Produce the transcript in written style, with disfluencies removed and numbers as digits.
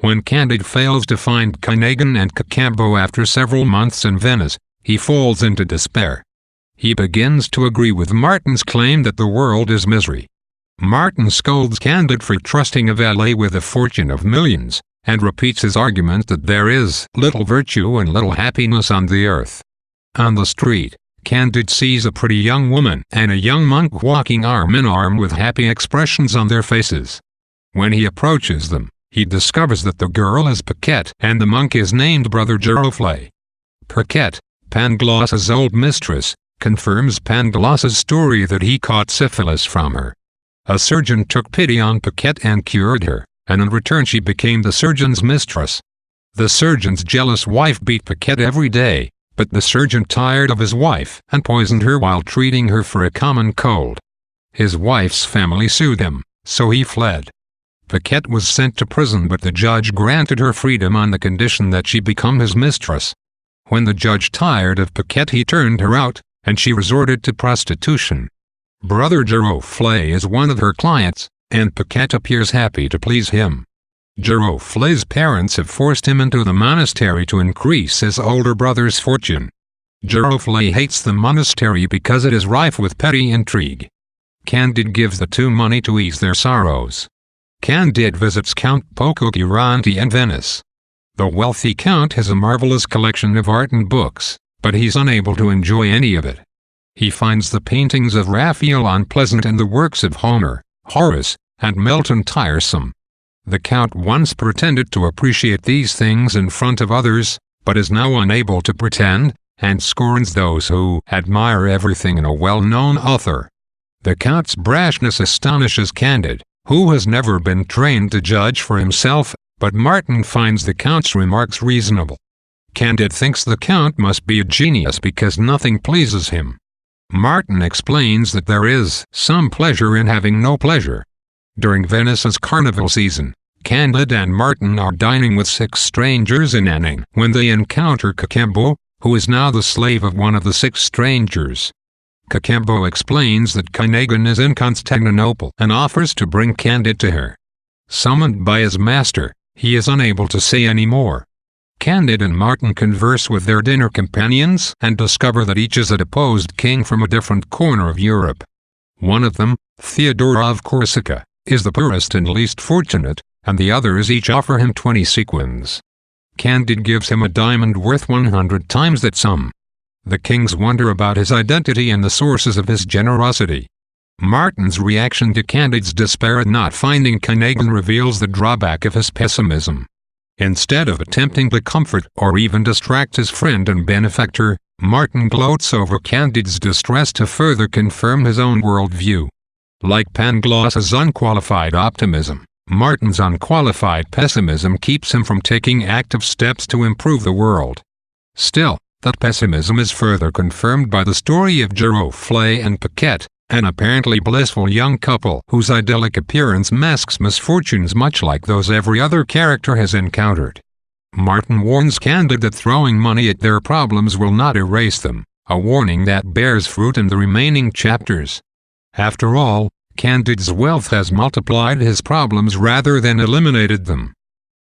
When Candide fails to find Canagan and Cacambo after several months in Venice, he falls into despair. He begins to agree with Martin's claim that the world is misery. Martin scolds Candide for trusting a valet with a fortune of millions, and repeats his argument that there is little virtue and little happiness on the earth. On the street, Candide sees a pretty young woman and a young monk walking arm in arm with happy expressions on their faces. When he approaches them, he discovers that the girl is Paquette and the monk is named Brother Giroflée. Paquette, Pangloss's old mistress, confirms Pangloss's story that he caught syphilis from her. A surgeon took pity on Paquette and cured her, and in return she became the surgeon's mistress. The surgeon's jealous wife beat Paquette every day, but the surgeon tired of his wife and poisoned her while treating her for a common cold. His wife's family sued him, so he fled. Paquette was sent to prison, but the judge granted her freedom on the condition that she become his mistress. When the judge tired of Paquette, he turned her out, and she resorted to prostitution. Brother Giroflée is one of her clients, and Paquette appears happy to please him. Giroflée's parents have forced him into the monastery to increase his older brother's fortune. Giroflée hates the monastery because it is rife with petty intrigue. Candide gives the two money to ease their sorrows. Candide visits Count Pococurante in Venice. The wealthy count has a marvelous collection of art and books, but he's unable to enjoy any of it. He finds the paintings of Raphael unpleasant and the works of Homer, Horace, and Milton tiresome. The Count once pretended to appreciate these things in front of others, but is now unable to pretend, and scorns those who admire everything in a well-known author. The Count's brashness astonishes Candide, who has never been trained to judge for himself, but Martin finds the Count's remarks reasonable. Candide thinks the Count must be a genius because nothing pleases him. Martin explains that there is some pleasure in having no pleasure. During Venice's carnival season, Candide and Martin are dining with 6 strangers in an inn when they encounter Cacambo, who is now the slave of one of the 6 strangers. Cacambo explains that Canagan is in Constantinople and offers to bring Candide to her. Summoned by his master, he is unable to say any more. Candide and Martin converse with their dinner companions and discover that each is a deposed king from a different corner of Europe. One of them, Theodore of Corsica, is the poorest and least fortunate, and the others each offer him 20 sequins. Candide gives him a diamond worth 100 times that sum. The kings wonder about his identity and the sources of his generosity. Martin's reaction to Candide's despair at not finding Canagan reveals the drawback of his pessimism. Instead of attempting to comfort or even distract his friend and benefactor, Martin gloats over Candide's distress to further confirm his own worldview. Like Pangloss's unqualified optimism, Martin's unqualified pessimism keeps him from taking active steps to improve the world. Still, that pessimism is further confirmed by the story of Giroflée and Paquette, an apparently blissful young couple whose idyllic appearance masks misfortunes much like those every other character has encountered. Martin warns Candide that throwing money at their problems will not erase them, a warning that bears fruit in the remaining chapters. After all, Candide's wealth has multiplied his problems rather than eliminated them.